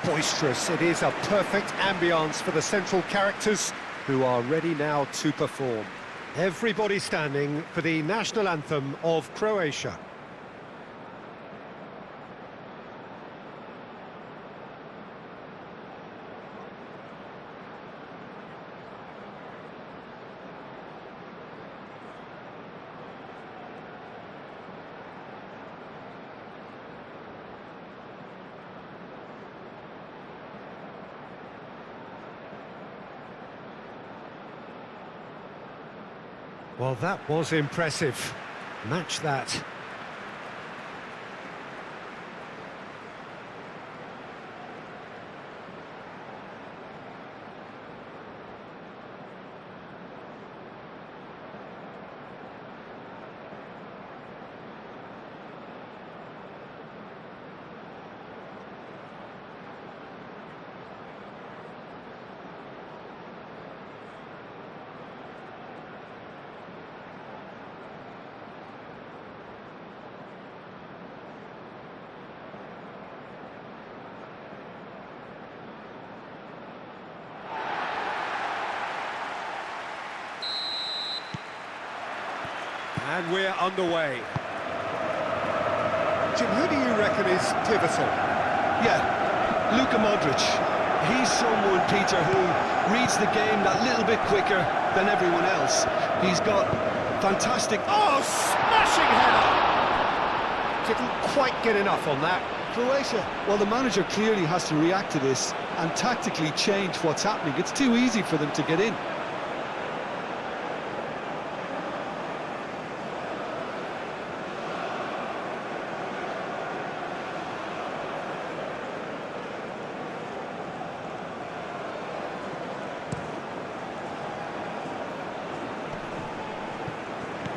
boisterous. It is a perfect ambience for the central characters who are ready now to perform. Everybody standing for the national anthem of Croatia. Well, that was impressive. Match that. And we're underway. Jim, who do you reckon is pivotal? Yeah, Luka Modric. He's someone, Peter, who reads the game that little bit quicker than everyone else. He's got fantastic... Oh, smashing header! Didn't quite get enough on that. Croatia, well, the manager clearly has to react to this and tactically change what's happening. It's too easy for them to get in.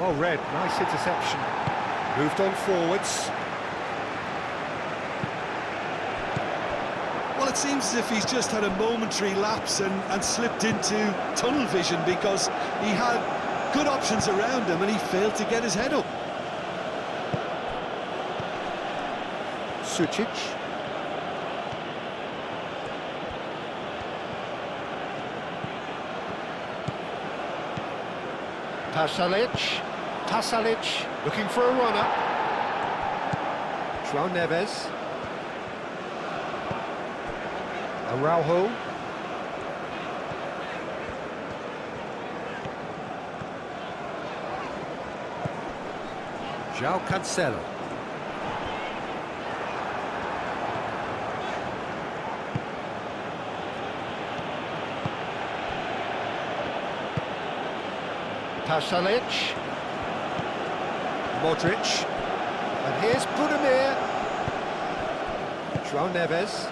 Oh, Red, nice interception. Moved on forwards. Well, it seems as if he's just had a momentary lapse and slipped into tunnel vision because he had good options around him and he failed to get his head up. Sucic. Pasalic, looking for a runner. João Neves. Araujo. João Cancelo. Pasalic. Modric. And here's Budimir. João Neves.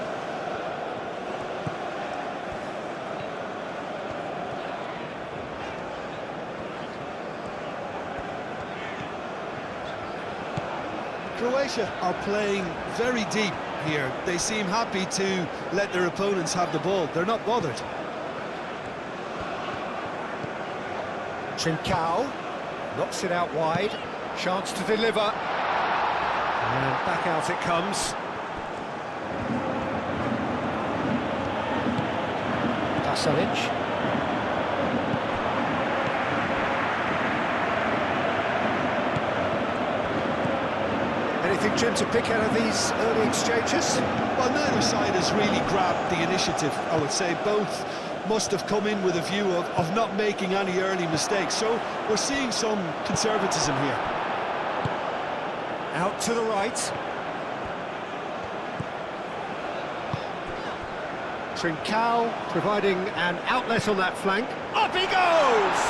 Croatia are playing very deep here. They seem happy to let their opponents have the ball. They're not bothered. Trincao knocks it out wide, chance to deliver, and back out it comes. Pasalic. Anything, Jim, to pick out of these early exchanges? Well, neither side has really grabbed the initiative, I would say. Both must have come in with a view of not making any early mistakes. So we're seeing some conservatism here. Out to the right. Trincao providing an outlet on that flank. Up he goes!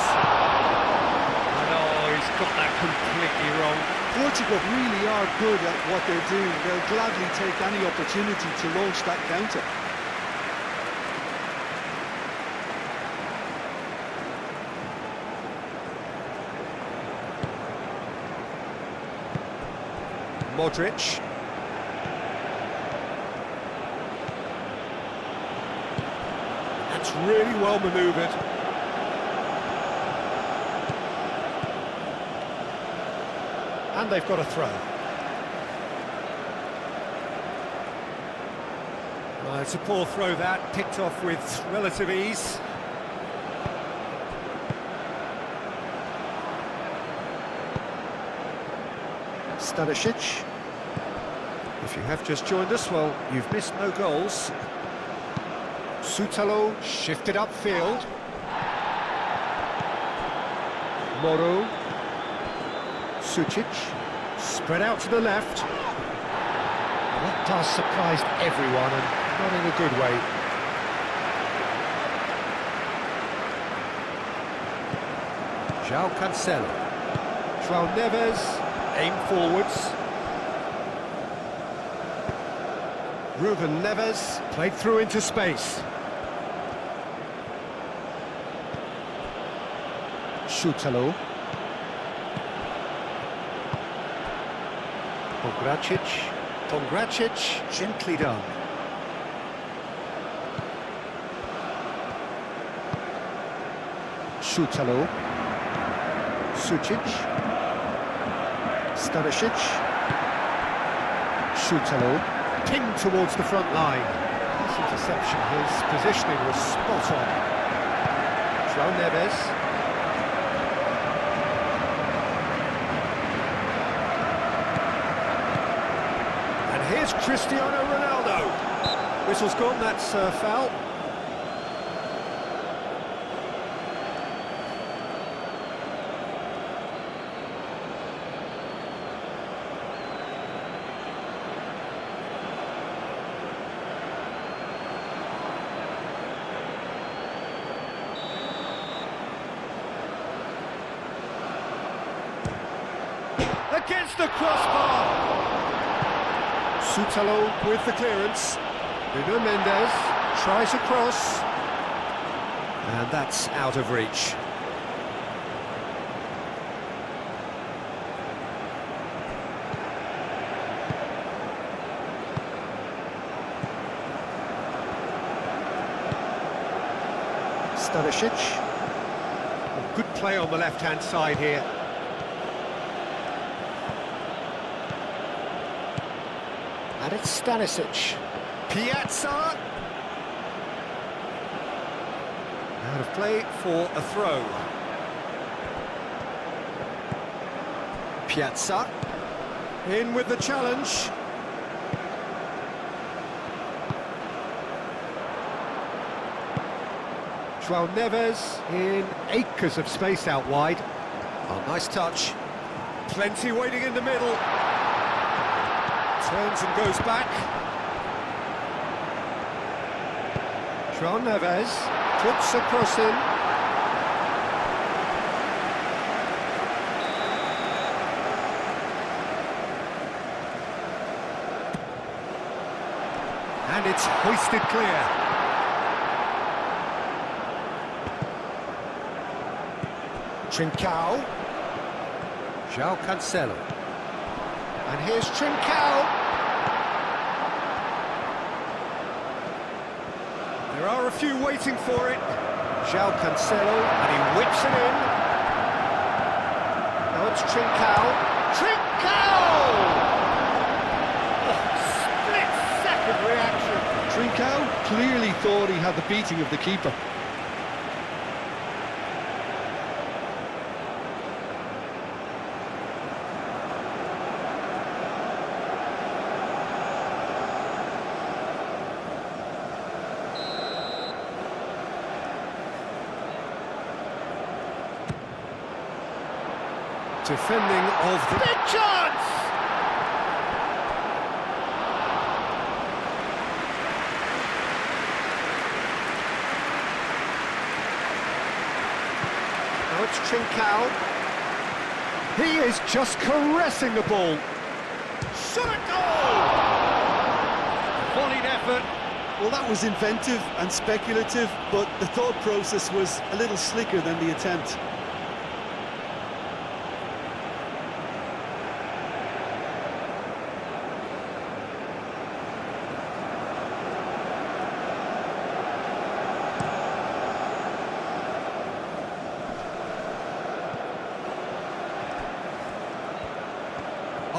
And oh, he's got that completely wrong. Portugal really are good at what they're doing. They'll gladly take any opportunity to launch that counter. Modric. That's really well manoeuvred. And they've got a throw. It's a poor throw that, picked off with relative ease. Stanisic. If you have just joined us, well, you've missed no goals. Sutalo shifted upfield. Moro. Sucic. Spread out to the left. That does surprised everyone, and not in a good way. João Cancelo. João Neves, aim forwards. Ruben Neves, played through into space. Sutalo. Pongracic, gently done. Sutalo. Sucic. Stanisic. Sutalo. Pinged towards the front line. This interception, his positioning was spot on. João Neves. Here's Cristiano Ronaldo. Whistle's gone, that's foul. Against the crossbar. Sutalo with the clearance. Nuno Mendes tries a cross. And that's out of reach. Stanisic. Good play on the left-hand side here. And it's Stanisic. Piazza! Out of play for a throw. Piazza. In with the challenge. João Neves in acres of space out wide. Oh, nice touch. Plenty waiting in the middle. Turns and goes back. João Neves puts a cross in. And it's hoisted clear. Trincao. João Cancelo. And here's Trincao. There are a few waiting for it. João Cancelo, and he whips it in. Now it's Trincao. Trincao! Oh, split-second reaction. Trincao clearly thought he had the beating of the keeper. Defending of the big chance! Now it's Trincao. He is just caressing the ball. Shot at goal! Volleyed effort. Well, that was inventive and speculative, but the thought process was a little slicker than the attempt.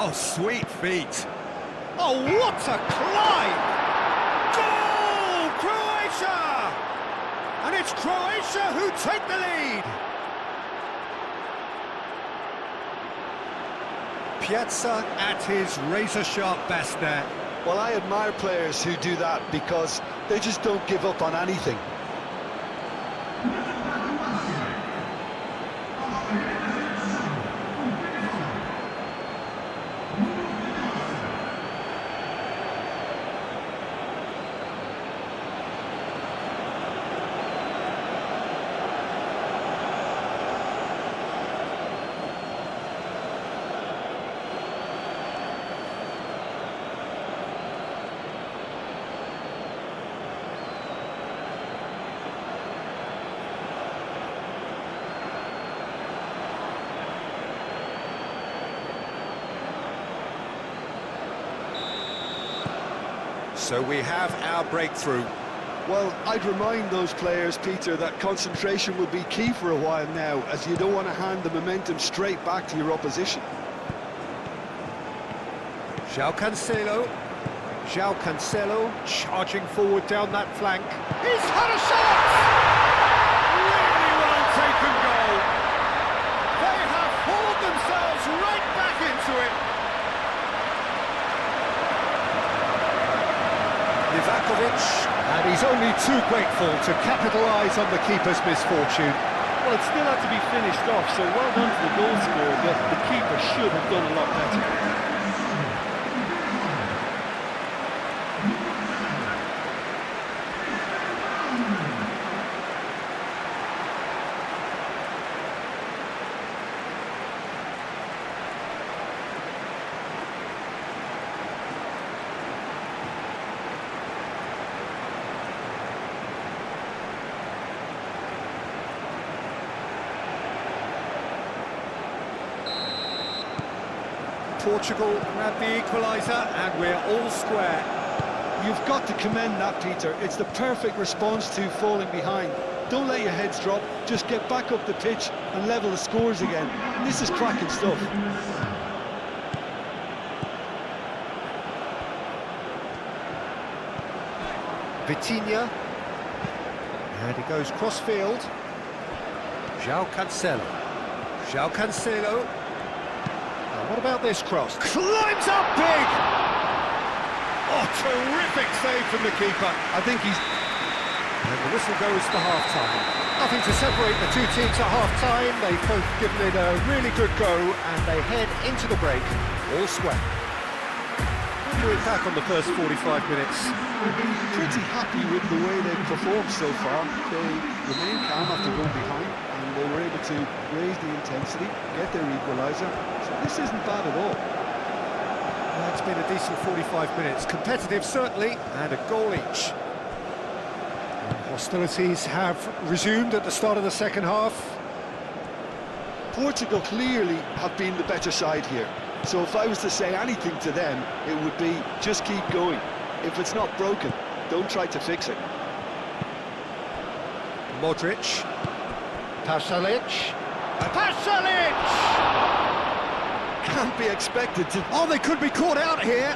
Oh, sweet feet. Oh, what a climb! Goal! Croatia! And it's Croatia who take the lead! Piazza at his razor-sharp best there. Well, I admire players who do that because they just don't give up on anything. So we have our breakthrough. Well, I'd remind those players, Peter, that concentration will be key for a while now, as you don't want to hand the momentum straight back to your opposition. João Cancelo charging forward down that flank. He's had a shot! Really well taken goal. They have hauled themselves right back into it. Livakovic, and he's only too grateful to capitalise on the keeper's misfortune. Well, it still had to be finished off, so well done to the goal scorer, but the keeper should have done a lot better. Portugal grab the equaliser, and we're all square. You've got to commend that, Peter. It's the perfect response to falling behind. Don't let your heads drop, just get back up the pitch and level the scores again. This is cracking stuff. Vitinha, and he goes cross-field. João Cancelo. What about this cross? Climbs up big! Oh, terrific save from the keeper. I think he's... And the whistle goes for half-time. Nothing to separate the two teams at half-time. They've both given it a really good go, and they head into the break all square. We're back on the first 45 minutes. Pretty happy with the way they've performed so far. They remain calm after going behind, and they were able to raise the intensity, get their equaliser. So this isn't bad at all. Well, it's been a decent 45 minutes. Competitive, certainly, and a goal each. Hostilities have resumed at the start of the second half. Portugal clearly have been the better side here. So if I was to say anything to them, it would be just keep going. If it's not broken, don't try to fix it. Modric. Pasalic. Can't be expected to... Oh, they could be caught out here.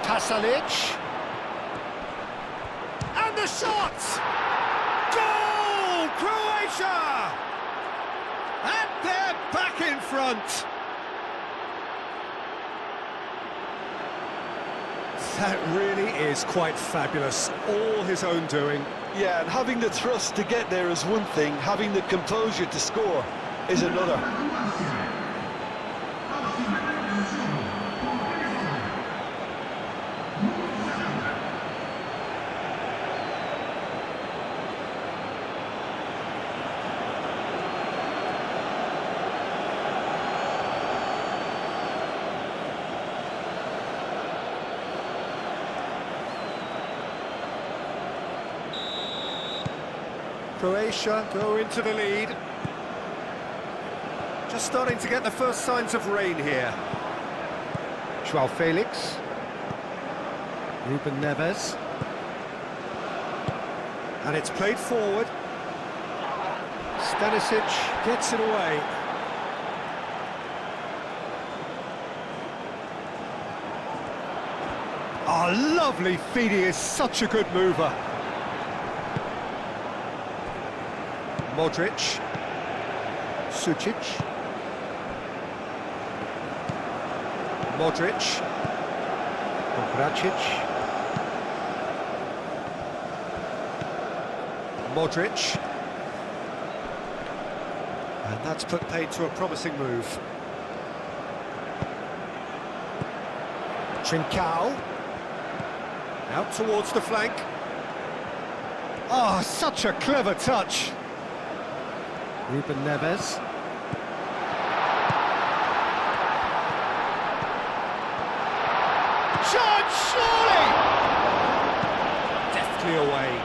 Pasalic. And the shot! Goal! Croatia! And they're back in front. That really is quite fabulous. All his own doing. Yeah, and having the thrust to get there is one thing, having the composure to score is another. Croatia go into the lead. Just starting to get the first signs of rain here. João Felix. Ruben Neves. And it's played forward. Stanisic gets it away. Oh, Oh, lovely feed, he is such a good mover. Modric. Sucic. Modric. Vracic. Modric. And that's put paid to a promising move. Trincao. Out towards the flank. Oh, such a clever touch. Ruben Neves. Shot, surely! Deftly away.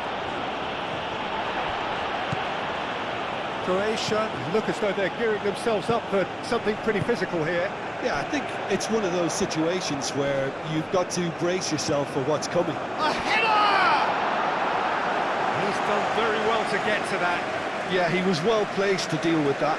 Croatia look as though they're gearing themselves up for something pretty physical here. Yeah, I think it's one of those situations where you've got to brace yourself for what's coming. A header! He's done very well to get to that. Yeah, he was well placed to deal with that.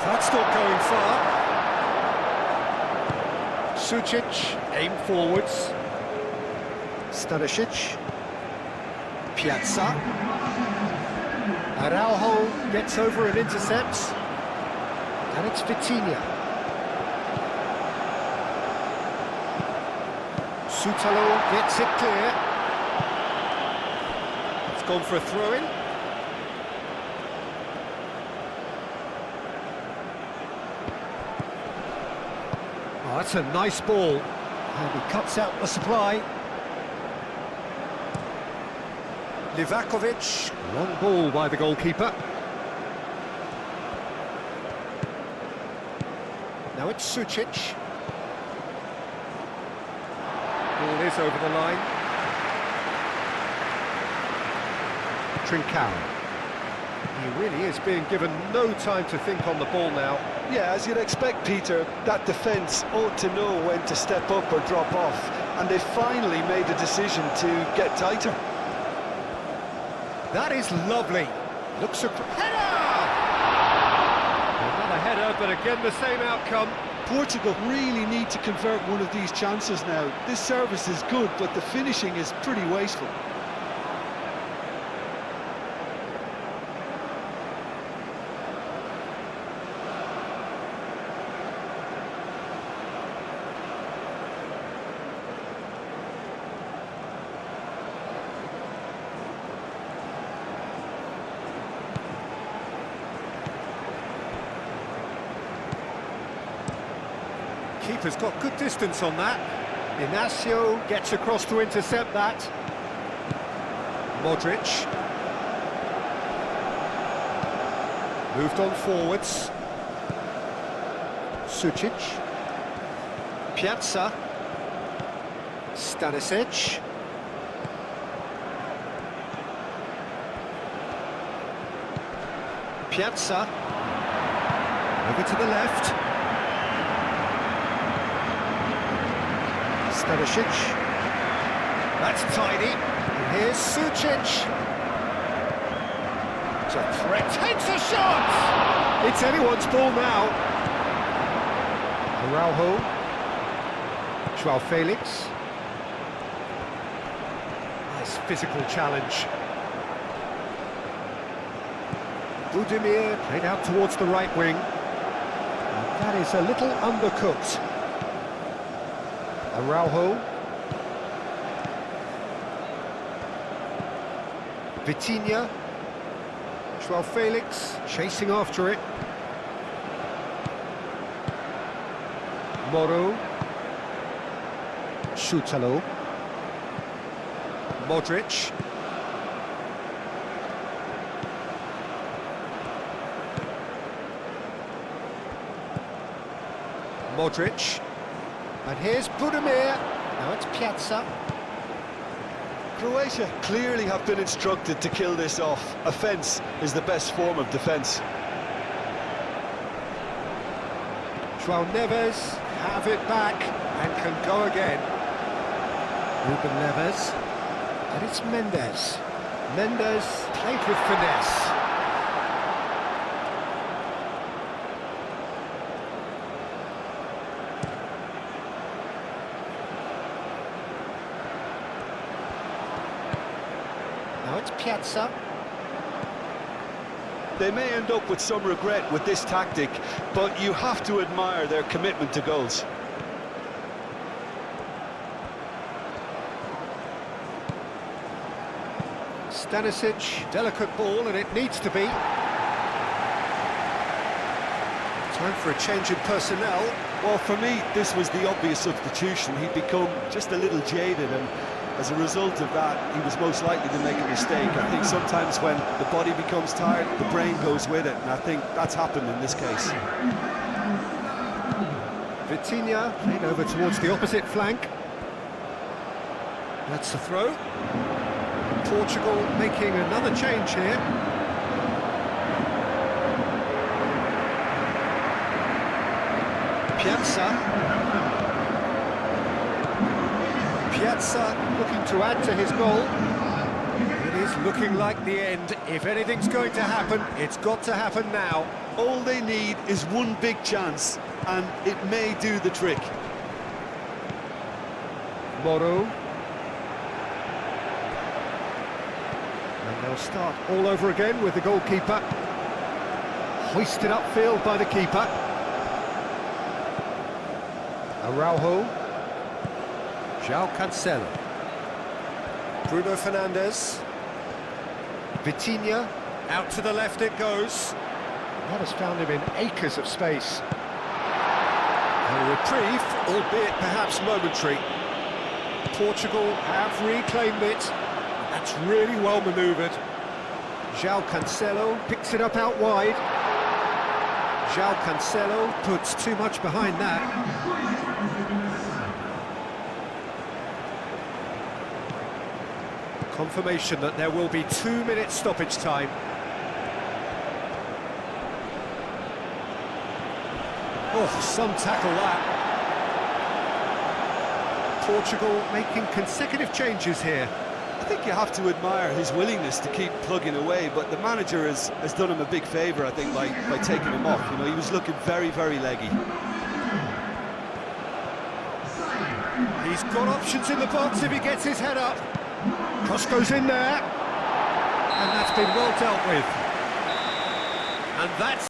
That's not going far. Sucic, aim forwards. Stanisic. Piazza. Araujo gets over and intercepts. And it's Vitinha. Sutalo gets it clear. It's gone for a throw-in. Oh, that's a nice ball. And he cuts out the supply. Livakovic, long ball by the goalkeeper. Now it's Sucic. Ball is over the line. Trincao. He really is being given no time to think on the ball now. Yeah, as you'd expect, Peter, that defence ought to know when to step up or drop off, and they finally made a decision to get tighter. That is lovely. Looks a header! Another header, but again the same outcome. Portugal really need to convert one of these chances now. This service is good, but the finishing is pretty wasteful. Keeper's got good distance on that. Inacio gets across to intercept that. Modric. Moved on forwards. Sucic. Piazza. Stanisic. Piazza. Over to the left. Stanisic. That's tidy. And here's Sucic. It's a threat. Takes a shot! It's anyone's ball now. Araujo. Joao Felix. Nice physical challenge. Budimir played out towards the right wing. And that is a little undercooked. Araujo. Vitinha. Joao Felix chasing after it. Moro. Sutalo. Modric. Modric. And here's Budimir. Now it's Piazza. Croatia clearly have been instructed to kill this off. Offence is the best form of defence. João Neves have it back and can go again. Ruben Neves, and it's Mendes. Mendes played with finesse. Now it's Piazza. They may end up with some regret with this tactic, but you have to admire their commitment to goals. Stanisic, delicate ball, and it needs to be. Time for a change in personnel. Well, for me, this was the obvious substitution. He'd become just a little jaded, and as a result of that, he was most likely to make a mistake. I think sometimes when the body becomes tired, the brain goes with it, and I think that's happened in this case. Vitinha played over towards the opposite flank. That's the throw. Portugal making another change here. Piazza looking to add to his goal. It is looking like the end. If anything's going to happen, it's got to happen now. All they need is one big chance, and it may do the trick. Moro. And they'll start all over again with the goalkeeper. Hoisted upfield by the keeper. Araujo. João Cancelo. Bruno Fernandes. Vitinha. Out to the left it goes. That has found him in acres of space. A reprieve, albeit perhaps momentary. Portugal have reclaimed it. That's really well manoeuvred. João Cancelo picks it up out wide. João Cancelo puts too much behind that. Confirmation that there will be 2 minutes stoppage time. Oh, some tackle that. Portugal making consecutive changes here. I think you have to admire his willingness to keep plugging away, but the manager has done him a big favour, I think, by taking him off. You know, he was looking very, very leggy. He's got options in the box if he gets his head up. Cross goes in there, and that's been well dealt with. And that's